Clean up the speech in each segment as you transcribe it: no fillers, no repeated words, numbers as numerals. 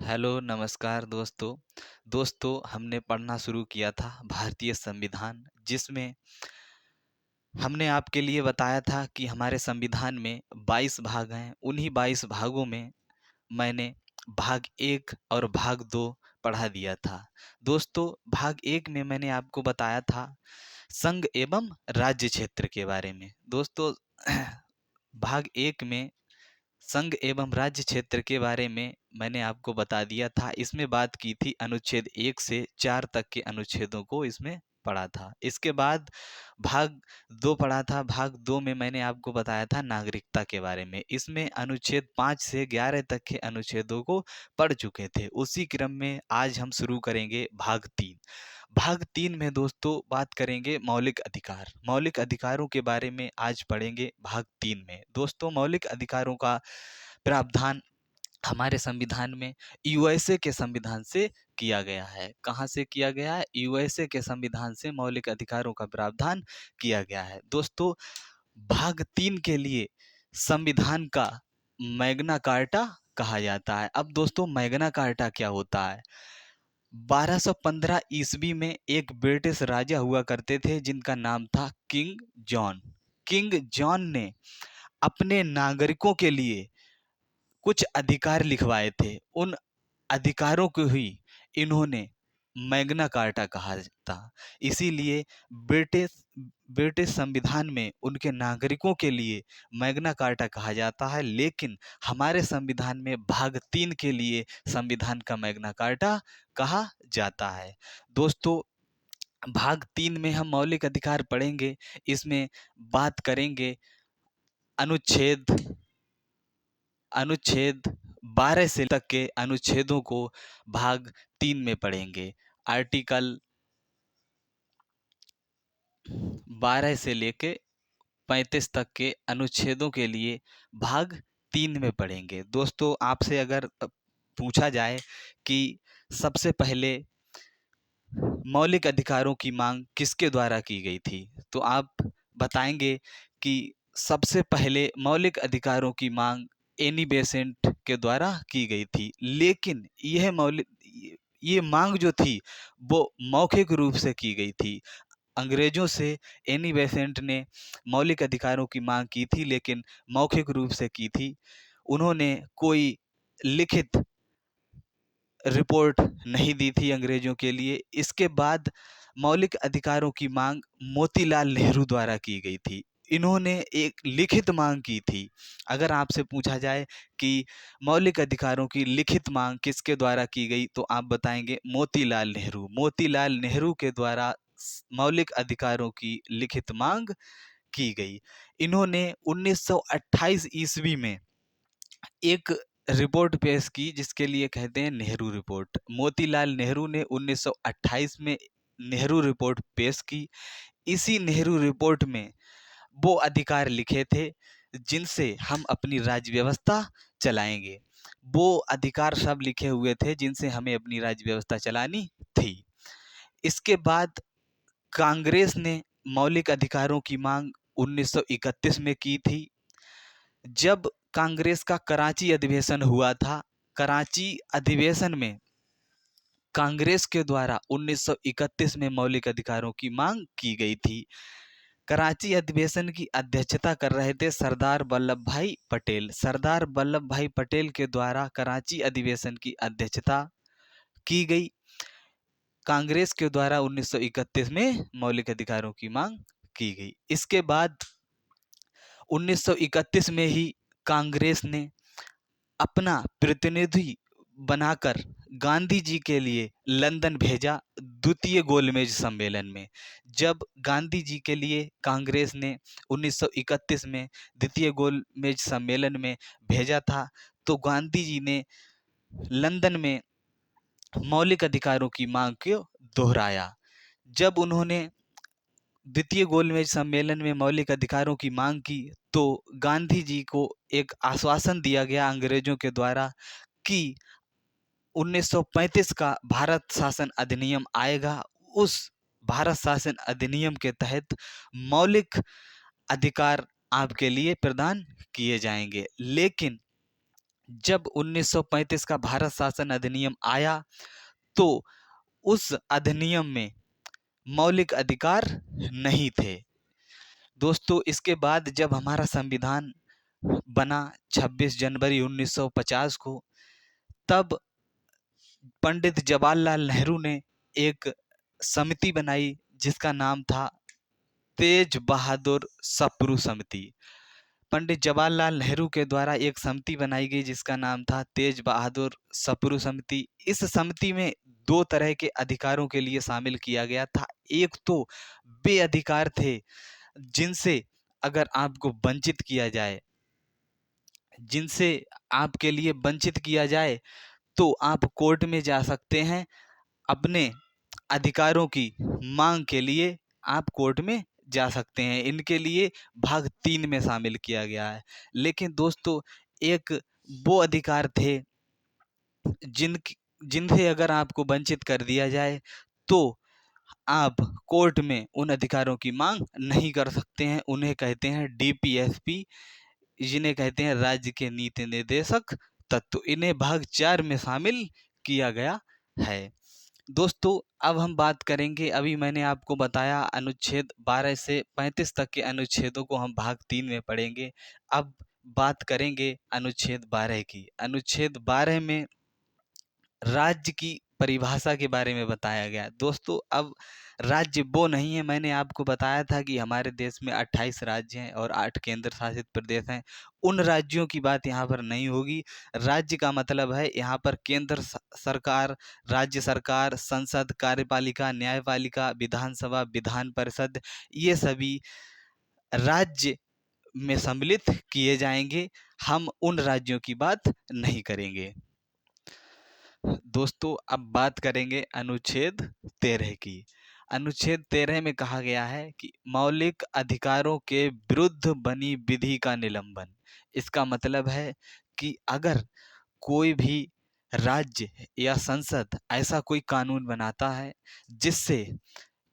Hello, नमस्कार दोस्तों। दोस्तों, हमने पढ़ना शुरू किया था भारतीय संविधान, जिसमें हमने आपके लिए बताया था कि हमारे संविधान में 22 भाग हैं। उन्हीं 22 भागों में मैंने भाग 1 और भाग 2 पढ़ा दिया था। दोस्तों, भाग 1 में मैंने आपको बताया था संघ एवं राज्य क्षेत्र के बारे में। दोस्तों, भाग 1 में संघ एवं राज्य क्षेत्र के बारे में मैंने आपको बता दिया था। इसमें बात की थी अनुच्छेद 1 से 4 तक के अनुच्छेदों को इसमें पढ़ा था। इसके बाद भाग 2 पढ़ा था। भाग 2 में मैंने आपको बताया था नागरिकता के बारे में। इसमें अनुच्छेद 5 से 11 तक के अनुच्छेदों को पढ़ चुके थे। उसी क्रम में आज हम शुरू करेंगे भाग 3। भाग 3 में दोस्तों बात करेंगे मौलिक अधिकार। मौलिक अधिकारों के बारे में आज पढ़ेंगे भाग 3 में। दोस्तों, मौलिक अधिकारों का प्रावधान हमारे संविधान में यूएसए के संविधान से किया गया है। कहाँ से किया गया है? यूएसए के संविधान से मौलिक अधिकारों का प्रावधान किया गया है। दोस्तों, भाग 3 के लिए संविधान का मैग्ना कार्टा कहा जाता है। अब दोस्तों, मैग्ना कार्टा क्या होता है? 1215 ईस्वी में एक ब्रिटिश राजा हुआ करते थे जिनका नाम था किंग जॉन। किंग जॉन ने अपने नागरिकों के लिए कुछ अधिकार लिखवाए थे। उन अधिकारों को ही इन्होंने मैग्ना कार्टा कहा था। इसीलिए ब्रिटिश ब्रिटिश संविधान में उनके नागरिकों के लिए मैग्ना कार्टा कहा जाता है, लेकिन हमारे संविधान में भाग 3 के लिए संविधान का मैग्ना कार्टा कहा जाता है। दोस्तों, भाग 3 में हम मौलिक अधिकार पढ़ेंगे। इसमें बात करेंगे अनुच्छेद अनुच्छेद 12 से तक के अनुच्छेदों को भाग 3 में पढ़ेंगे। आर्टिकल 12 से लेके 35 तक के अनुच्छेदों के लिए भाग 3 में पढ़ेंगे। दोस्तों, आपसे अगर पूछा जाए कि सबसे पहले मौलिक अधिकारों की मांग किसके द्वारा की गई थी, तो आप बताएंगे कि सबसे पहले मौलिक अधिकारों की मांग एनी बेसेंट के द्वारा की गई थी। लेकिन ये मांग जो थी वो मौखिक रूप से की गई थी। अंग्रेजों से एनी बेसेंट ने मौलिक अधिकारों की मांग की थी, लेकिन मौखिक रूप से की थी। उन्होंने कोई लिखित रिपोर्ट नहीं दी थी अंग्रेजों के लिए। इसके बाद मौलिक अधिकारों की मांग मोतीलाल नेहरू द्वारा की गई थी। इन्होंने एक लिखित मांग की थी। अगर आपसे पूछा जाए कि मौलिक अधिकारों की लिखित मांग किसके द्वारा की गई, तो आप बताएंगे मोतीलाल नेहरू। मोतीलाल नेहरू के द्वारा मौलिक अधिकारों की लिखित मांग की गई। इन्होंने 1928 ईस्वी में एक रिपोर्ट पेश की जिसके लिए कहते हैं नेहरू रिपोर्ट। मोतीलाल नेहरू ने 1928 में नेहरू रिपोर्ट पेश की। इसी नेहरू रिपोर्ट में वो अधिकार लिखे थे जिनसे हम अपनी राज्य व्यवस्था चलाएंगे। वो अधिकार सब लिखे हुए थे जिनसे हमें अपनी राज्य व्यवस्था चलानी थी। इसके बाद कांग्रेस ने मौलिक अधिकारों की मांग 1931 में की थी। जब कांग्रेस का कराची अधिवेशन हुआ था, कराची अधिवेशन में कांग्रेस के द्वारा 1931 में मौलिक अधिकारों की मांग की गई थी। कराची अधिवेशन की अध्यक्षता कर रहे थे सरदार वल्लभ भाई पटेल। सरदार वल्लभ भाई पटेल के द्वारा कराची अधिवेशन की अध्यक्षता की गई। कांग्रेस के द्वारा 1931 में मौलिक अधिकारों की मांग की गई। इसके बाद 1931 में ही कांग्रेस ने अपना प्रतिनिधि बनाकर गांधी जी के लिए लंदन भेजा द्वितीय गोलमेज सम्मेलन में। जब गांधी जी के लिए कांग्रेस ने 1931 में द्वितीय गोलमेज सम्मेलन में भेजा था, तो गांधी जी ने लंदन में मौलिक अधिकारों की मांग को दोहराया। जब उन्होंने द्वितीय गोलमेज सम्मेलन में मौलिक अधिकारों की मांग की, तो गांधी जी को एक आश्वासन दिया गया अंग्रेजों के द्वारा कि 1935 का भारत शासन अधिनियम आएगा। उस भारत शासन अधिनियम के तहत मौलिक अधिकार आपके लिए प्रदान किए जाएंगे। लेकिन जब 1935 का भारत शासन अधिनियम आया तो उस अधिनियम में मौलिक अधिकार नहीं थे। दोस्तों इसके बाद जब हमारा संविधान बना 26 जनवरी 1950 को, तब पंडित जवाहरलाल नेहरू ने एक समिति बनाई जिसका नाम था तेज बहादुर सप्रू समिति। पंडित जवाहरलाल नेहरू के द्वारा एक समिति बनाई गई जिसका नाम था तेज बहादुर सप्रू समिति। इस समिति में दो तरह के अधिकारों के लिए शामिल किया गया था। एक तो वे अधिकार थे जिनसे अगर आपको वंचित किया जाए, जिनसे आपके लिए वंचित किया जाए तो आप कोर्ट में जा सकते हैं, अपने अधिकारों की मांग के लिए आप कोर्ट में जा सकते हैं। इनके लिए भाग 3 में शामिल किया गया है। लेकिन दोस्तों एक वो अधिकार थे जिन जिनसे अगर आपको वंचित कर दिया जाए तो आप कोर्ट में उन अधिकारों की मांग नहीं कर सकते हैं। उन्हें कहते हैं डीपीएसपी, जिन्हें कहते हैं राज्य के नीति निर्देशक तत्व। इन्हें भाग 4 में शामिल किया गया है। दोस्तों अब हम बात करेंगे, अभी मैंने आपको बताया अनुच्छेद 12 से 35 तक के अनुच्छेदों को हम भाग 3 में पढ़ेंगे। अब बात करेंगे अनुच्छेद 12 की। अनुच्छेद 12 में राज्य की परिभाषा के बारे में बताया गया। दोस्तों अब राज्य वो नहीं है, मैंने आपको बताया था कि हमारे देश में 28 राज्य हैं और 8 केंद्र शासित प्रदेश हैं। उन राज्यों की बात यहाँ पर नहीं होगी। राज्य का मतलब है यहाँ पर केंद्र सरकार, राज्य सरकार, संसद, कार्यपालिका, न्यायपालिका, विधानसभा, विधान परिषद, ये सभी राज्य में सम्मिलित किए जाएंगे। हम उन राज्यों की बात नहीं करेंगे। दोस्तों अब बात करेंगे अनुच्छेद 13 की। अनुच्छेद 13 में कहा गया है कि मौलिक अधिकारों के विरुद्ध बनी विधि का निलंबन। इसका मतलब है कि अगर कोई भी राज्य या संसद ऐसा कोई कानून बनाता है जिससे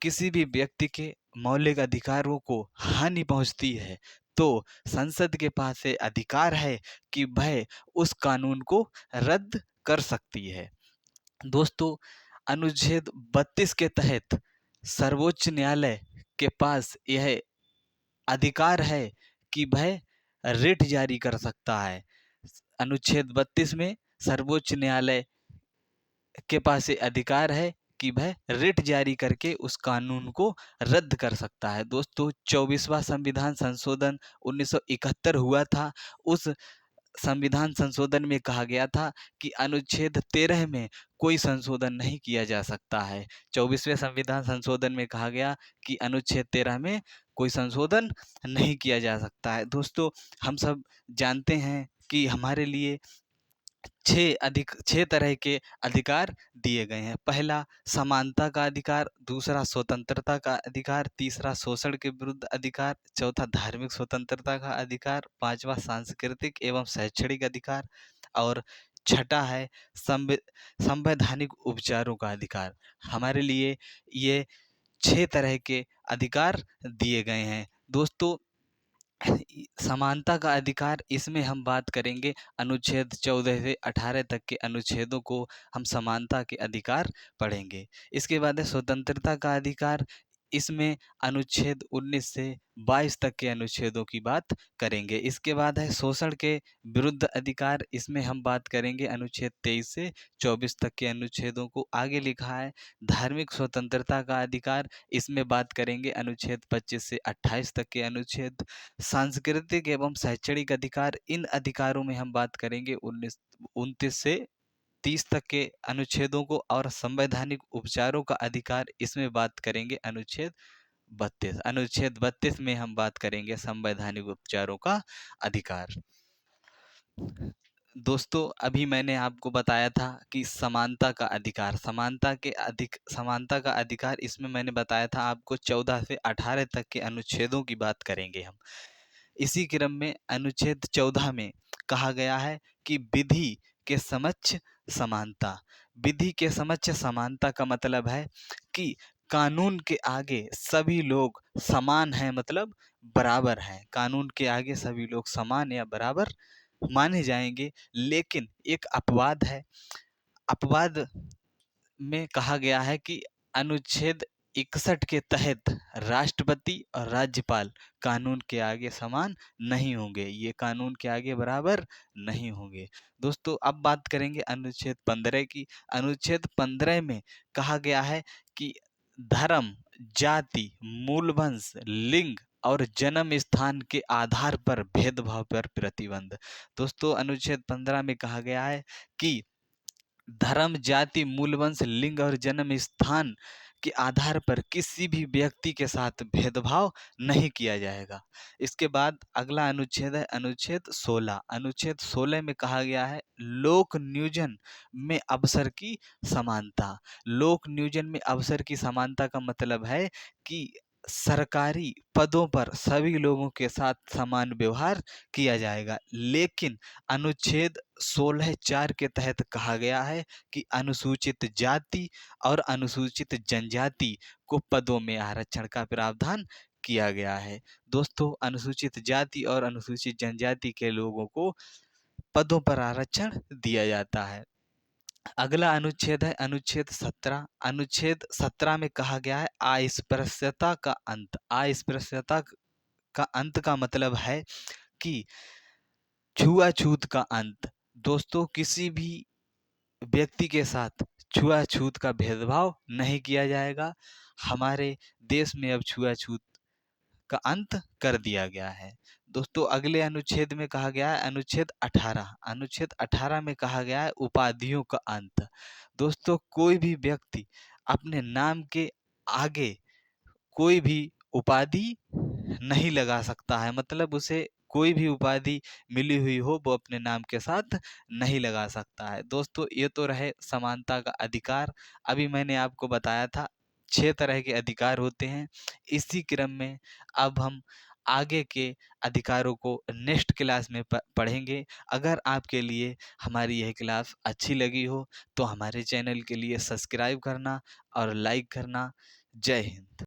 किसी भी व्यक्ति के मौलिक अधिकारों को हानि पहुंचती है, तो संसद के पास ये अधिकार है कि वह उस कानून को रद्द कर सकती है। दोस्तों अनुच्छेद 32 के तहत सर्वोच्च न्यायालय के पास यह अधिकार है कि वह रिट जारी कर सकता है। अनुच्छेद 32 में सर्वोच्च न्यायालय के पास ये अधिकार है कि वह रिट जारी करके उस कानून को रद्द कर सकता है। दोस्तों 24वां संविधान संशोधन 1971 हुआ था। उस संविधान संशोधन में कहा गया था कि अनुच्छेद 13 में कोई संशोधन नहीं किया जा सकता है। 24वें संविधान संशोधन में कहा गया कि अनुच्छेद 13 में कोई संशोधन नहीं किया जा सकता है। दोस्तों हम सब जानते हैं कि हमारे लिए 6 तरह के अधिकार दिए गए हैं। पहला समानता का अधिकार, दूसरा स्वतंत्रता का अधिकार, तीसरा शोषण के विरुद्ध अधिकार, चौथा धार्मिक स्वतंत्रता का अधिकार, पांचवा सांस्कृतिक एवं शैक्षणिक अधिकार और छठा है संवैधानिक उपचारों का अधिकार। हमारे लिए ये 6 तरह के अधिकार दिए गए हैं। दोस्तों समानता का अधिकार, इसमें हम बात करेंगे अनुच्छेद 14 से 18 तक के अनुच्छेदों को हम समानता के अधिकार पढ़ेंगे। इसके बाद है स्वतंत्रता का अधिकार। इसमें अनुच्छेद 19 से 22 तक के अनुच्छेदों की बात करेंगे। इसके बाद है शोषण के विरुद्ध अधिकार। इसमें हम बात करेंगे अनुच्छेद 23 से 24 तक के अनुच्छेदों को। आगे लिखा है धार्मिक स्वतंत्रता का अधिकार। इसमें बात करेंगे अनुच्छेद 25 से 28 तक के अनुच्छेद। सांस्कृतिक एवं शैक्षणिक अधिकार, इन अधिकारों में हम बात करेंगे 29 से 30 तक के अनुच्छेदों को। और संवैधानिक उपचारों का अधिकार, इसमें बात करेंगे अनुच्छेद 32। अनुच्छेद 32 में हम बात करेंगे संवैधानिक उपचारों का अधिकार। दोस्तों अभी मैंने आपको बताया था कि समानता का अधिकार, समानता का अधिकार, इसमें मैंने बताया था आपको 14 से 18 तक के अनुच्छेदों की बात करेंगे हम। इसी क्रम में अनुच्छेद 14 में कहा गया है कि विधि के समक्ष समानता। विधि के समक्ष समानता का मतलब है कि कानून के आगे सभी लोग समान हैं, मतलब बराबर हैं। कानून के आगे सभी लोग समान या बराबर माने जाएँगे, लेकिन एक अपवाद है। अपवाद में कहा गया है कि अनुच्छेद 61 के तहत राष्ट्रपति और राज्यपाल कानून के आगे समान नहीं होंगे, ये कानून के आगे बराबर नहीं होंगे। दोस्तों अब बात करेंगे अनुच्छेद 15 की। अनुच्छेद 15 में कहा गया है कि धर्म, जाति, मूलवंश, लिंग और जन्म स्थान के आधार पर भेदभाव पर प्रतिबंध। दोस्तों अनुच्छेद 15 में कहा गया है कि धर्म, जाति, मूलवंश, लिंग और जन्म स्थान के आधार पर किसी भी व्यक्ति के साथ भेदभाव नहीं किया जाएगा। इसके बाद अगला अनुच्छेद है अनुच्छेद 16। अनुच्छेद 16 में कहा गया है लोक नियोजन में अवसर की समानता। लोक नियोजन में अवसर की समानता का मतलब है कि सरकारी पदों पर सभी लोगों के साथ समान व्यवहार किया जाएगा। लेकिन अनुच्छेद 16(4) के तहत कहा गया है कि अनुसूचित जाति और अनुसूचित जनजाति को पदों में आरक्षण का प्रावधान किया गया है। दोस्तों अनुसूचित जाति और अनुसूचित जनजाति के लोगों को पदों पर आरक्षण दिया जाता है। अगला अनुच्छेद है अनुच्छेद 17। अनुच्छेद 17 में कहा गया है अस्पृश्यता का अंत। अस्पृश्यता का अंत का मतलब है कि छुआछूत का अंत। दोस्तों किसी भी व्यक्ति के साथ छुआछूत का भेदभाव नहीं किया जाएगा। हमारे देश में अब छुआछूत का अंत कर दिया गया है। दोस्तों अगले अनुच्छेद में कहा गया है अनुच्छेद 18। अनुच्छेद 18 में कहा गया है उपाधियों का अंत। दोस्तों कोई भी व्यक्ति अपने नाम के आगे कोई भी उपाधि नहीं लगा सकता है, मतलब उसे कोई भी उपाधि मिली हुई हो वो अपने नाम के साथ नहीं लगा सकता है। दोस्तों ये तो रहे समानता का अधिकार। अभी मैंने आपको बताया था 6 तरह के अधिकार होते हैं। इसी क्रम में अब हम आगे के अधिकारों को नेक्स्ट क्लास में पढ़ेंगे। अगर आपके लिए हमारी यह क्लास अच्छी लगी हो तो हमारे चैनल के लिए सब्सक्राइब करना और लाइक करना। जय हिंद।